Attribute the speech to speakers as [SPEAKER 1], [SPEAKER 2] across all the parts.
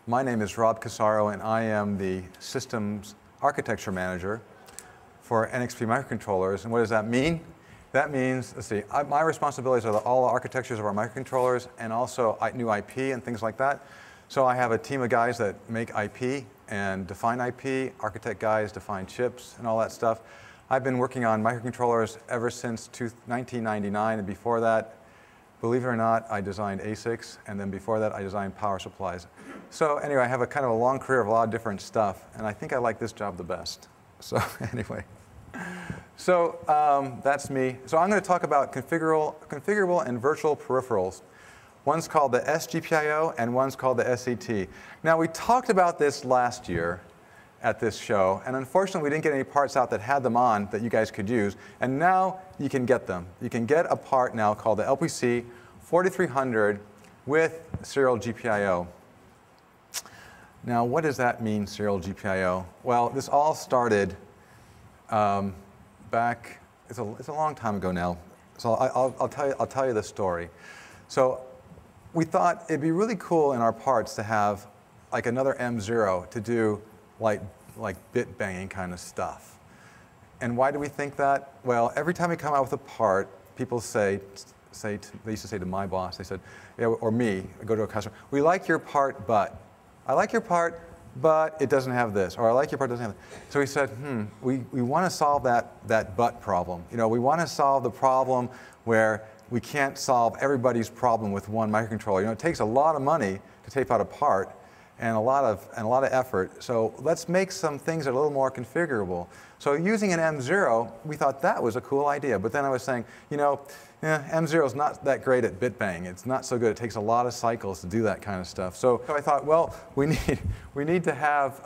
[SPEAKER 1] My name is Rob Casaro, and I am the Systems Architecture Manager for NXP microcontrollers. And what does that mean? That means, let's see, my responsibilities are all the architectures of our microcontrollers and also new IP and things like that. So I have a team of guys that make IP and define IP, architect guys define chips and all that stuff. I've been working on microcontrollers ever since 1999, and before that, believe it or not, I designed ASICs, and then before that, I designed power supplies. So anyway, I have a kind of a long career of a lot of different stuff, and I think I like this job the best. So anyway, so that's me. So I'm going to talk about configurable and virtual peripherals. One's called the SGPIO, and one's called the SET. Now, we talked about this last year at this show, and unfortunately, we didn't get any parts out that had them on that you guys could use, and now you can get them. You can get a part now called the LPC 4300 with serial GPIO. Now, what does that mean, serial GPIO? Well, this all started back, it's a long time ago now, so I'll tell you the story. So we thought it'd be really cool in our parts to have like another M0 to do like bit banging kind of stuff. And why do we think that? Well, every time we come out with a part, people they used to say to my boss, they said, yeah, or me, I go to a customer, we like your part, but. I like your part, but it doesn't have this. Or I like your part, doesn't have this. So we said, we want to solve that but problem. You know, we want to solve the problem where we can't solve everybody's problem with one microcontroller. You know, it takes a lot of money to tape out a part, and a lot of effort. So let's make some things that are a little more configurable. So using an M0, we thought that was a cool idea. But then I was saying, you know, M0 is not that great at bit bang. It's not so good. It takes a lot of cycles to do that kind of stuff. So I thought, well, we need to have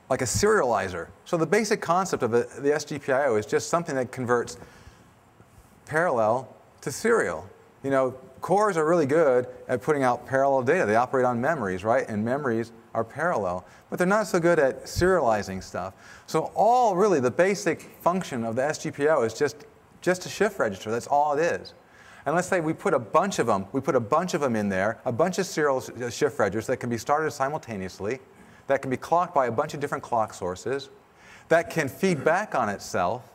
[SPEAKER 1] like a serializer. So the basic concept of the SGPIO is just something that converts parallel to serial. You know, cores are really good at putting out parallel data. They operate on memories, right? And memories are parallel. But they're not so good at serializing stuff. So really, the basic function of the SGPIO is just a shift register. That's all it is. And let's say we put a bunch of them in there, a bunch of serial shift registers that can be started simultaneously, that can be clocked by a bunch of different clock sources, that can feed back on itself,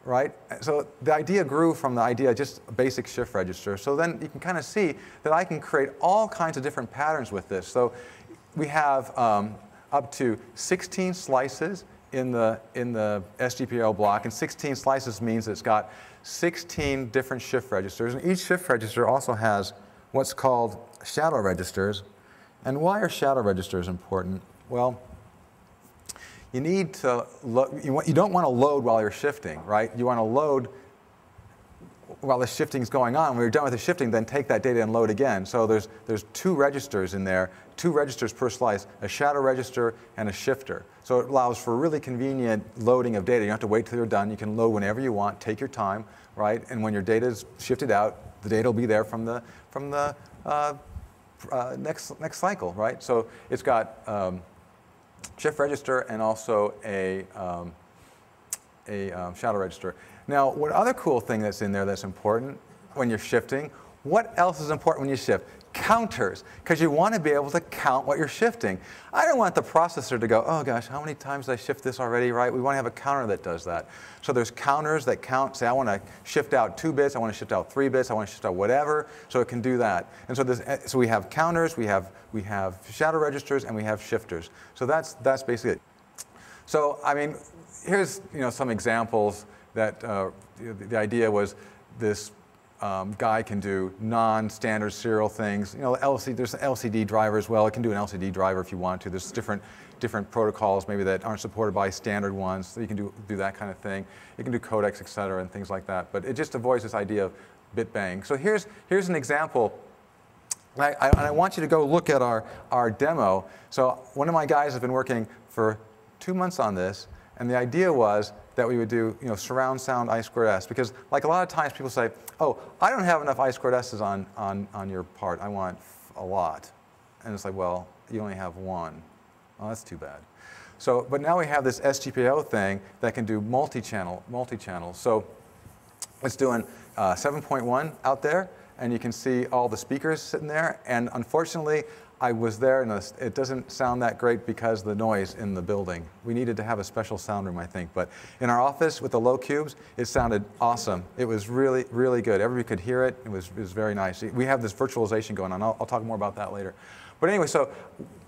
[SPEAKER 1] right? So the idea grew from the idea of just a basic shift register. So then you can kind of see that I can create all kinds of different patterns with this. So we have up to 16 slices in the SGPIO block, and 16 slices means it's got 16 different shift registers, and each shift register also has what's called shadow registers. And why are shadow registers important? Well, you need to you don't want to load while you're shifting, right? You want to load while the shifting is going on. When you're done with the shifting, then take that data and load again. So there's two registers in there, 2 registers per slice, a shadow register and a shifter. So it allows for really convenient loading of data. You don't have to wait till you're done. You can load whenever you want, take your time, right? And when your data is shifted out, the data will be there from the next cycle, right? So it's got shift register and also a shadow register. Now, one other cool thing that's in there that's important when you're shifting, what else is important when you shift? Counters, because you want to be able to count what you're shifting. I don't want the processor to go, oh gosh, how many times did I shift this already, right? We want to have a counter that does that. So there's counters that count, say I want to shift out 2 bits, I want to shift out 3 bits, I want to shift out whatever, so it can do that. And so we have counters, we have shadow registers, and we have shifters. So that's basically it. So I mean, here's some examples that the idea was this guy can do non-standard serial things. You know, there's an LCD driver as well. It can do an LCD driver if you want to. There's different protocols maybe that aren't supported by standard ones, so you can do that kind of thing. You can do codecs, et cetera, and things like that. But it just avoids this idea of bit bang. So here's an example. I want you to go look at our demo. So one of my guys has been working for 2 months on this, and the idea was that we would do surround sound I2S, because like a lot of times people say, oh, I don't have enough I2S's on your part. I want a lot. And it's like, well, you only have one. Oh, that's too bad. So, but now we have this SGPIO thing that can do multi-channel. So it's doing 7.1 out there, and you can see all the speakers sitting there. And unfortunately, I was there, and it doesn't sound that great because of the noise in the building. We needed to have a special sound room, I think. But in our office with the low cubes, it sounded awesome. It was really, really good. Everybody could hear it. It was very nice. We have this virtualization going on. I'll talk more about that later. But anyway, so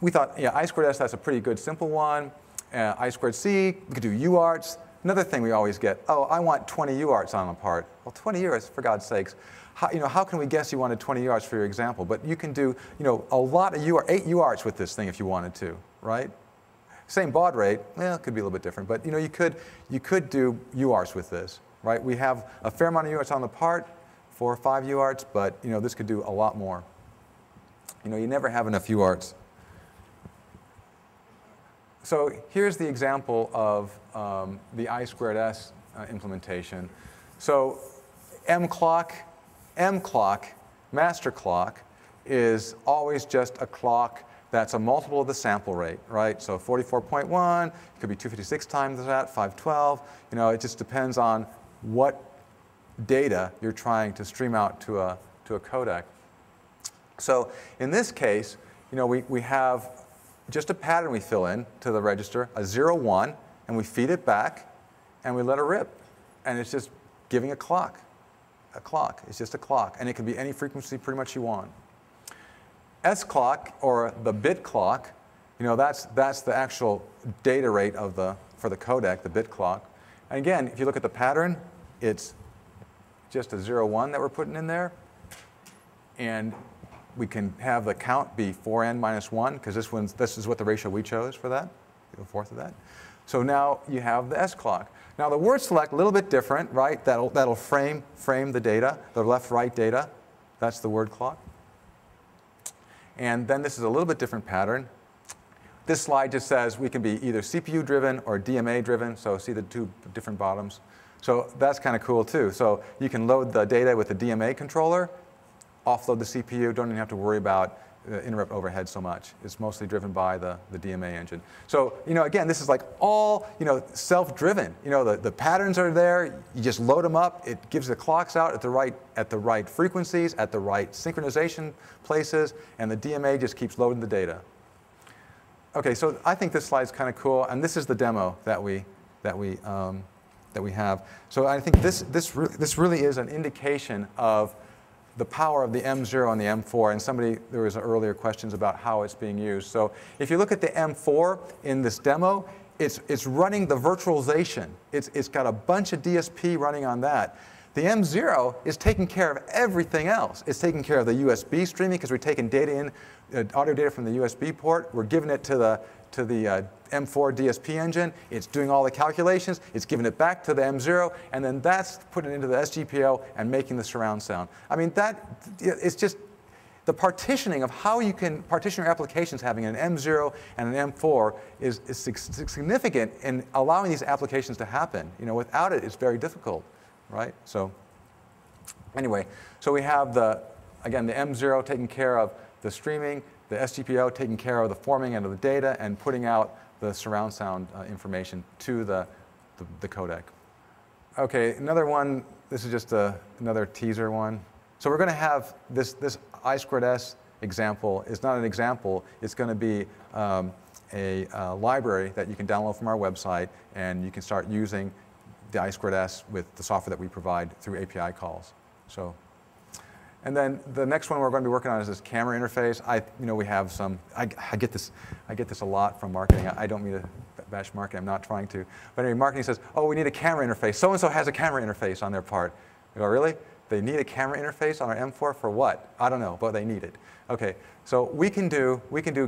[SPEAKER 1] we thought, yeah, I squared S, that's a pretty good simple one. I squared C, we could do UARTs. Another thing we always get, oh, I want 20 UARTs on a part. Well, 20 UARTs, for God's sakes. How can we guess you wanted 20 UARTs for your example? But you can do a lot of 8 UARTs with this thing if you wanted to, right? Same baud rate, well, it could be a little bit different, but you could do UARTs with this, right? We have a fair amount of UARTs on the part, 4 or 5 UARTs, but this could do a lot more. You never have enough UARTs. So here's the example of the I squared S implementation. So M clock, master clock, is always just a clock that's a multiple of the sample rate, right? So 44.1, it could be 256 times that, 512. It just depends on what data you're trying to stream out to a codec. So in this case, we have just a pattern we fill in to the register, a 0, 1, and we feed it back, and we let it rip. And it's just giving a clock. A clock. It's just a clock. And it can be any frequency pretty much you want. S clock, or the bit clock, that's the actual data rate for the codec, the bit clock. And again, if you look at the pattern, it's just a 0, 1 that we're putting in there. And we can have the count be 4n minus 1, because this is what the ratio we chose for that, a fourth of that. So now you have the S clock. Now the word select, a little bit different, right? That'll frame the data, the left-right data. That's the word clock. And then this is a little bit different pattern. This slide just says we can be either CPU-driven or DMA-driven, so see the 2 different bottoms. So that's kind of cool, too. So you can load the data with the DMA controller, offload the CPU, don't even have to worry about interrupt overhead so much. It's mostly driven by the DMA engine. So, again, this is like all, self-driven. The patterns are there. You just load them up. It gives the clocks out at the right frequencies, at the right synchronization places, and the DMA just keeps loading the data. Okay, so I think this slide's kind of cool, and this is the demo that we have. So I think this really is an indication of the power of the M0 and the M4, and there was earlier questions about how it's being used. So if you look at the M4 in this demo, it's running the virtualization. It's got a bunch of DSP running on that. The M0 is taking care of everything else. It's taking care of the USB streaming, because we're taking data audio data from the USB port. We're giving it to the M4 DSP engine. It's doing all the calculations. It's giving it back to the M0, and then that's putting it into the SGPO and making the surround sound. I mean, it's just the partitioning of how you can partition your applications, having an M0 and an M4 is significant in allowing these applications to happen. Without it, it's very difficult, right? So anyway, so we have again, the M0 taking care of the streaming, the SGPO taking care of the forming end of the data and putting out the surround sound information to the codec. Okay, another one, this is just another teaser one. So we're going to have this I squared S example is not an example. It's going to be a library that you can download from our website, and you can start using the I squared S with the software that we provide through API calls. So. And then the next one we're going to be working on is this camera interface. We have some. I get this a lot from marketing. I don't mean to bash marketing. I'm not trying to. But anyway, marketing says, "Oh, we need a camera interface. So and so has a camera interface on their part." I go, "Really? They need a camera interface on our M4 for what? I don't know, but they need it." Okay, so we can do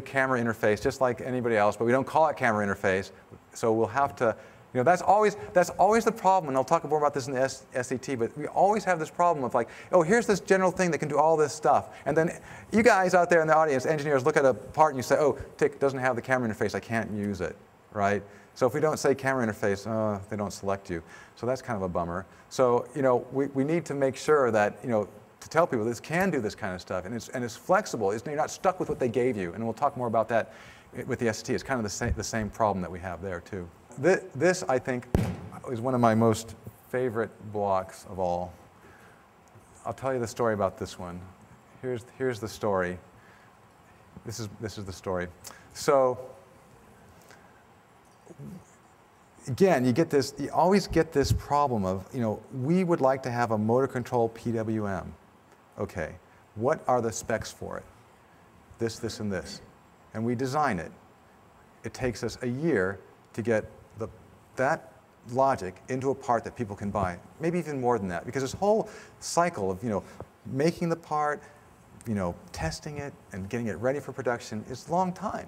[SPEAKER 1] camera interface just like anybody else, but we don't call it camera interface. So we'll have to. That's always the problem, and I'll talk more about this in the SET, but we always have this problem of like, oh, here's this general thing that can do all this stuff. And then you guys out there in the audience, engineers, look at a part and you say, oh, TIC doesn't have the camera interface, I can't use it, right? So if we don't say camera interface, they don't select you. So that's kind of a bummer. So, we need to make sure that, to tell people this can do this kind of stuff, and it's flexible. You're not stuck with what they gave you, and we'll talk more about that with the SET. It's kind of the same problem that we have there, too. This, I think, is one of my most favorite blocks of all. I'll tell you the story about this one. Here's the story. This is the story. So again, you always get this problem of, we would like to have a motor control PWM. Okay, what are the specs for it? This, and this. And we design it. It takes us a year to get that logic into a part that people can buy. Maybe even more than that, because this whole cycle of, making the part, testing it and getting it ready for production is a long time,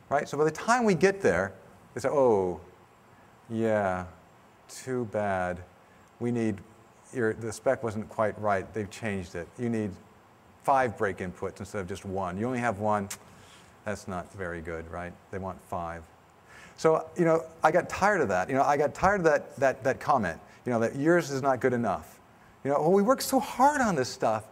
[SPEAKER 1] right? So by the time we get there, they say, oh, yeah, too bad. The spec wasn't quite right. They've changed it. You need 5 brake inputs instead of just 1. You only have 1. That's not very good, right? They want 5. So, I got tired of that. I got tired of that comment, that yours is not good enough. Well, we work so hard on this stuff.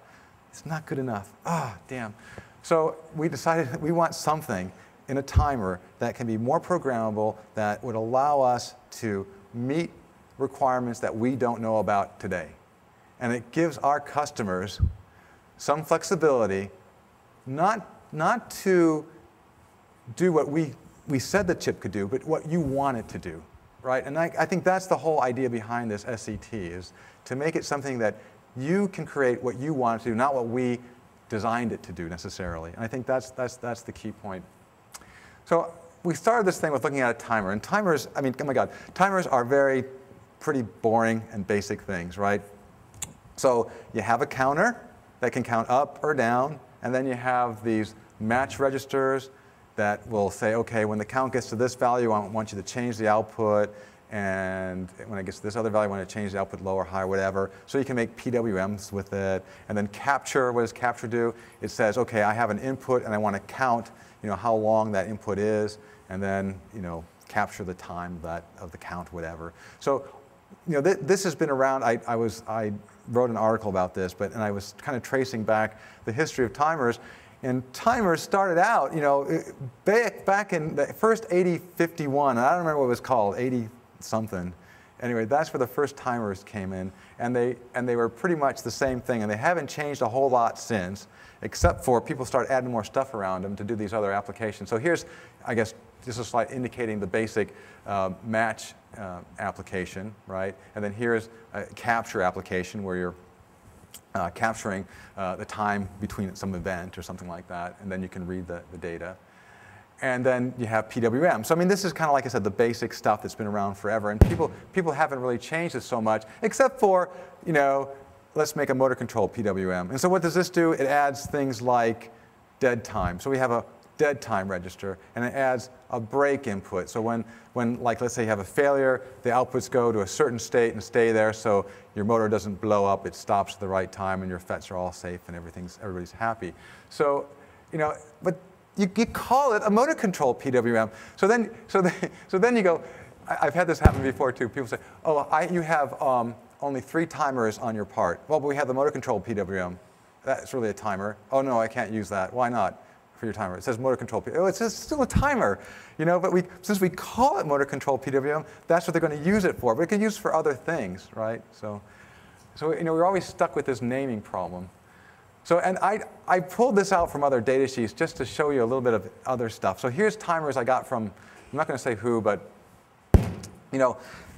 [SPEAKER 1] It's not good enough. Ah, damn. So we decided that we want something in a timer that can be more programmable, that would allow us to meet requirements that we don't know about today. And it gives our customers some flexibility, not to do what we said the chip could do, but what you want it to do, right? And I think that's the whole idea behind this SCT, is to make it something that you can create what you want it to do, not what we designed it to do necessarily. And I think that's the key point. So we started this thing with looking at a timer. And timers, oh my God, timers are pretty boring and basic things, right? So you have a counter that can count up or down, and then you have these match registers that will say, okay, when the count gets to this value, I want you to change the output, and when it gets to this other value, I want to change the output low or high, whatever. So you can make PWMs with it. And then capture, what does capture do? It says, okay, I have an input, and I want to count how long that input is, and then capture the time of the count, whatever. So this has been around. I wrote an article about this, and I was kind of tracing back the history of timers. And timers started out, back in the first 8051. I don't remember what it was called, 80-something. Anyway, that's where the first timers came in, and they were pretty much the same thing, and they haven't changed a whole lot since, except for people start adding more stuff around them to do these other applications. So here's, I guess, just a slide indicating the basic match application, right? And then here's a capture application where you're capturing the time between some event or something like that, and then you can read the data. And then you have PWM. So this is kind of, like I said, the basic stuff that's been around forever, and people haven't really changed it so much, except for, let's make a motor control PWM. And so what does this do? It adds things like dead time. So we have a dead time register, and it adds a brake input. So when like, let's say you have a failure, the outputs go to a certain state and stay there, so your motor doesn't blow up, it stops at the right time, and your FETs are all safe, and everybody's happy. So, but you call it a motor control PWM. So then you go, I've had this happen before too. People say, oh, you have only 3 timers on your part. Well, but we have the motor control PWM. That's really a timer. Oh no, I can't use that. Why not? For your timer. It says motor control PWM. Oh, it says still a timer. But since we call it motor control PWM, that's what they're going to use it for. But it can use for other things, right? So we're always stuck with this naming problem. So, and I pulled this out from other data sheets just to show you a little bit of other stuff. So here's timers I got from, I'm not going to say who, but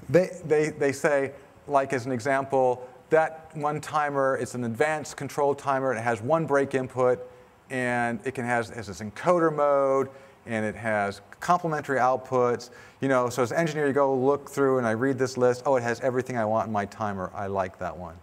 [SPEAKER 1] they say, like as an example, that one timer, it's an advanced control timer. It has 1 brake input, and it has this encoder mode, and it has complementary outputs. So as an engineer, you go look through, and I read this list. Oh, it has everything I want in my timer. I like that one,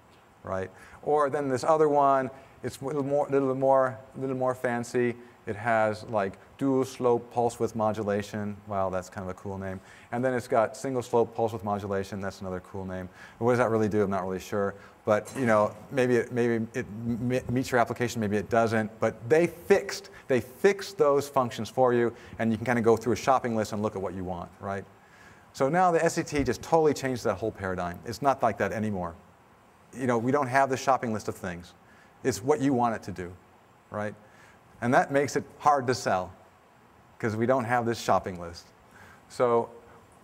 [SPEAKER 1] right? Or then this other one, it's a little more fancy. It has like dual slope pulse width modulation. Wow, that's kind of a cool name. And then it's got single slope pulse width modulation. That's another cool name. What does that really do? I'm not really sure. But maybe it meets your application, maybe it doesn't. But they fixed those functions for you, and you can kind of go through a shopping list and look at what you want, right? So now the SCT just totally changed that whole paradigm. It's not like that anymore. We don't have the shopping list of things. It's what you want it to do, right? And that makes it hard to sell, because we don't have this shopping list. So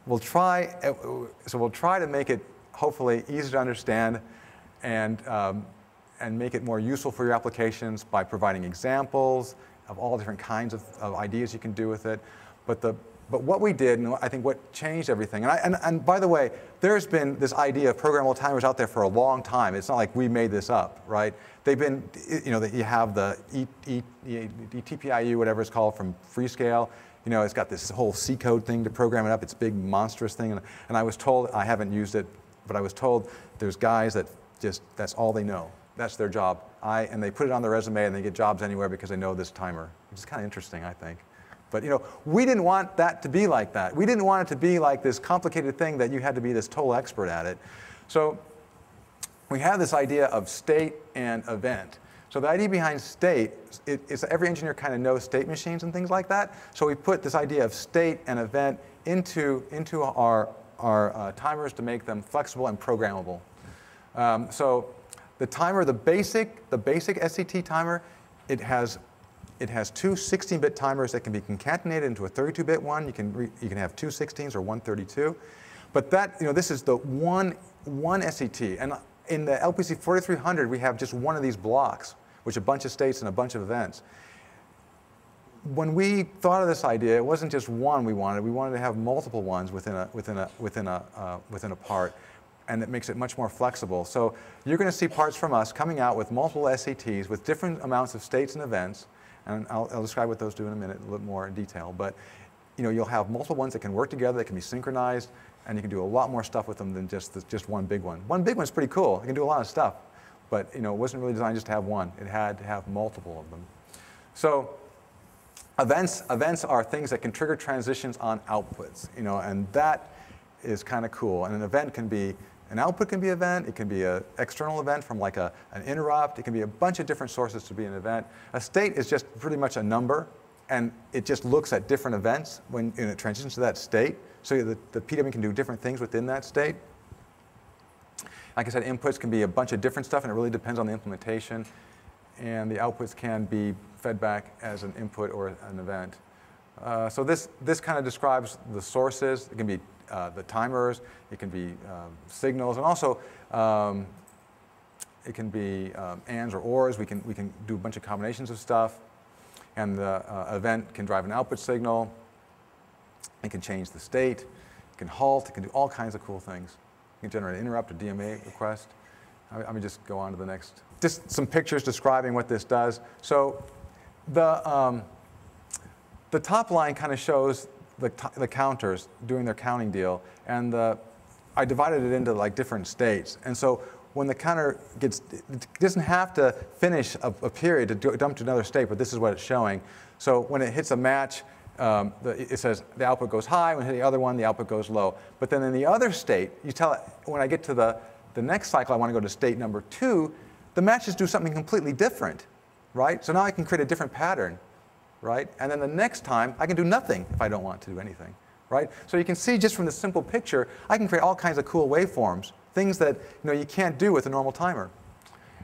[SPEAKER 1] we'll try to make it hopefully easy to understand, and and make it more useful for your applications by providing examples of all different kinds of ideas you can do with it. But what we did, and I think what changed everything, and by the way, there's been this idea of programmable timers out there for a long time. It's not like we made this up, right? They've been, you know, you have the TPIU, whatever it's called, from Freescale. You know, it's got this whole C code thing to program it up. It's a big, monstrous thing. And I was told, I haven't used it, but I was told there's guys that just, that's all they know. That's their job. And they put it on their resume and they get jobs anywhere because they know this timer, which is kind of interesting, I think. But you know, we didn't want that to be like that. We didn't want it to be like this complicated thing that you had to be this total expert at it. So we have this idea of state and event. So the idea behind state is every engineer kind of knows state machines and things like that. So we put this idea of state and event into our timers to make them flexible and programmable. So the timer, the basic SCT timer, it has two 16-bit timers that can be concatenated into a 32-bit one. You can have two 16s or one 32. But that, you know, this is the one SCT. And in the LPC 4300, we have just one of these blocks, which a bunch of states and a bunch of events. When we thought of this idea, it wasn't just one we wanted. We wanted to have multiple ones within a part, and it makes it much more flexible. So you're going to see parts from us coming out with multiple SCTs with different amounts of states and events. And I'll describe what those do in a minute, a little more in detail. But you know, you'll have multiple ones that can work together, that can be synchronized, and you can do a lot more stuff with them than just one big one. One big one's pretty cool. It can do a lot of stuff. But you know, it wasn't really designed just to have one. It had to have multiple of them. So events are things that can trigger transitions on outputs. You know, and that is kind of cool. And an event can be, an output can be an event. It can be an external event from like an interrupt. It can be a bunch of different sources to be an event. A state is just pretty much a number, and it just looks at different events when it transitions to that state. So the PWM can do different things within that state. Like I said, inputs can be a bunch of different stuff, and it really depends on the implementation. And the outputs can be fed back as an input or an event. So this kind of describes the sources. It can be the timers. It can be signals, and also it can be ands or ors. We can do a bunch of combinations of stuff. And the event can drive an output signal. It can change the state. It can halt. It can do all kinds of cool things. It can generate an interrupt, a DMA request. Let me just go on to the next. Just some pictures describing what this does. So the top line kind of shows the counters doing their counting deal. And I divided it into like different states. And so when the counter it doesn't have to finish a period to dump to another state, but this is what it's showing. So when it hits a match, it says the output goes high. When it hits the other one, the output goes low. But then in the other state, you tell it, when I get to the next cycle, I want to go to state number 2, the matches do something completely different, right? So now I can create a different pattern, right? And then the next time, I can do nothing if I don't want to do anything, right? So you can see just from this simple picture, I can create all kinds of cool waveforms, things that you can't do with a normal timer.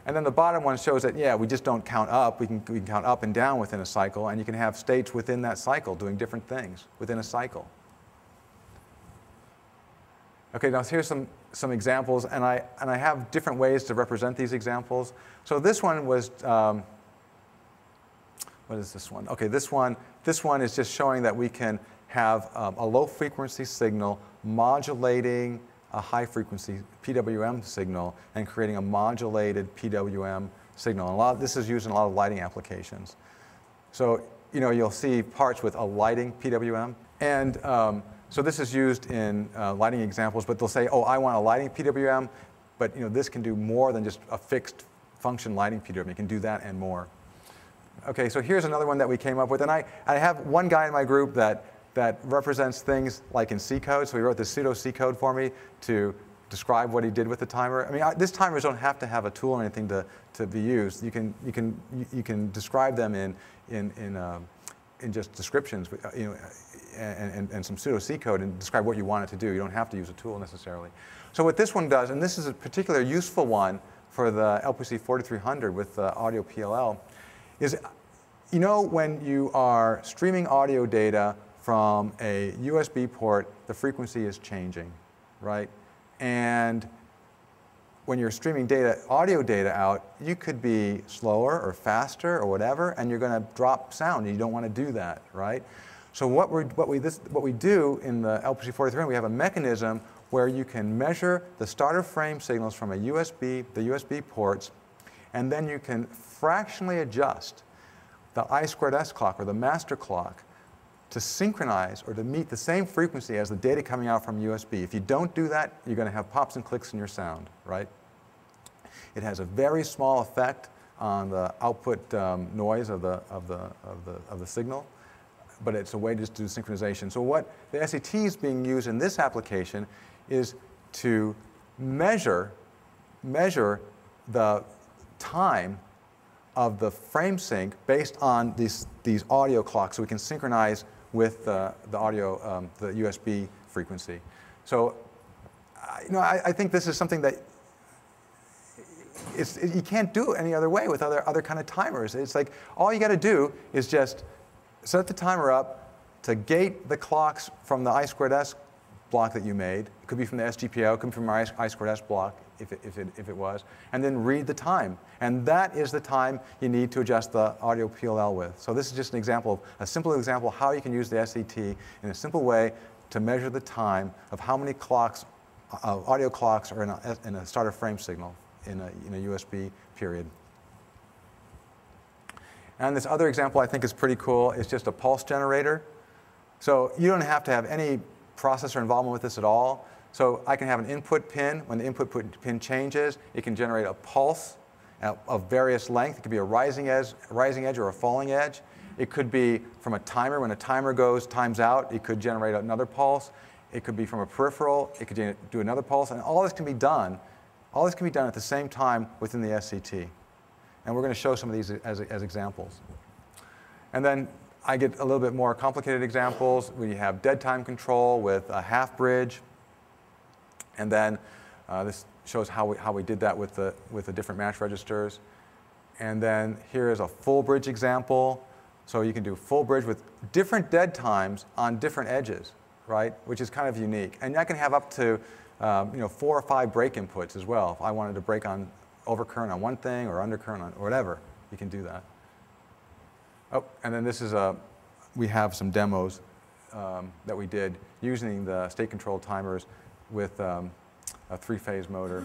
[SPEAKER 1] And then the bottom one shows that, yeah, we just don't count up. We can count up and down within a cycle, and you can have states within that cycle doing different things within a cycle. Okay, now here's some examples, and I have different ways to represent these examples. So this one was, what is this one? Okay, this one is just showing that we can have a low frequency signal modulating a high frequency PWM signal and creating a modulated PWM signal. And this is used in a lot of lighting applications. So you'll see parts with a lighting PWM. And so this is used in lighting examples, but they'll say, oh, I want a lighting PWM, but this can do more than just a fixed function lighting PWM. It can do that and more. Okay, so here's another one that we came up with. And I have one guy in my group that represents things like in C code. So he wrote this pseudo C code for me to describe what he did with the timer. I mean, these timers don't have to have a tool or anything to be used. You can describe them in just descriptions, and some pseudo C code and describe what you want it to do. You don't have to use a tool necessarily. So what this one does, and this is a particular useful one for the LPC 4300 with audio PLL, is when you are streaming audio data from a USB port, the frequency is changing, right? And when you're streaming data, audio data out, you could be slower or faster or whatever, and you're going to drop sound. You don't want to do that, right? So what we do in the LPC43, we have a mechanism where you can measure the starter frame signals from the USB ports, and then you can fractionally adjust the I2S clock or the master clock to synchronize or to meet the same frequency as the data coming out from USB. If you don't do that, you're going to have pops and clicks in your sound, right? It has a very small effect on the output noise of the signal, but it's a way to do synchronization. So what the SET is being used in this application is to measure the time of the frame sync based on these audio clocks, so we can synchronize with the audio, the USB frequency. So, I think this is something that you can't do it any other way with other kind of timers. It's like all you got to do is just set the timer up to gate the clocks from the I2S block that you made. It could be from the SGPIO, it could be from our I2S block if it was, and then read the time. And that is the time you need to adjust the audio PLL with. So this is just an example, a simple example of how you can use the SET in a simple way to measure the time of how many clocks, audio clocks are in a starter frame signal in a USB period. And this other example I think is pretty cool. It's just a pulse generator. So you don't have to have any processor involvement with this at all. So I can have an input pin. When the input pin changes, it can generate a pulse of various length. It could be a rising edge or a falling edge. It could be from a timer. When a timer times out, it could generate another pulse. It could be from a peripheral. It could do another pulse. And all this can be done at the same time within the SCT. And we're going to show some of these as examples. And then I get a little bit more complicated examples. We have dead time control with a half bridge. And then this shows how we did that with the different match registers. And then here is a full bridge example. So you can do full bridge with different dead times on different edges, right? Which is kind of unique. And I can have up to 4 or 5 break inputs as well. If I wanted to break on overcurrent on one thing or undercurrent on or whatever, you can do that. Oh, and then this is we have some demos that we did using the state-controlled timers with a 3-phase motor.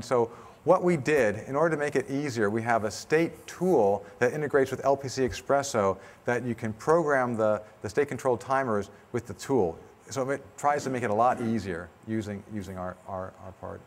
[SPEAKER 1] So what we did, in order to make it easier, we have a state tool that integrates with LPC Espresso that you can program the state-controlled timers with the tool. So it tries to make it a lot easier using our part.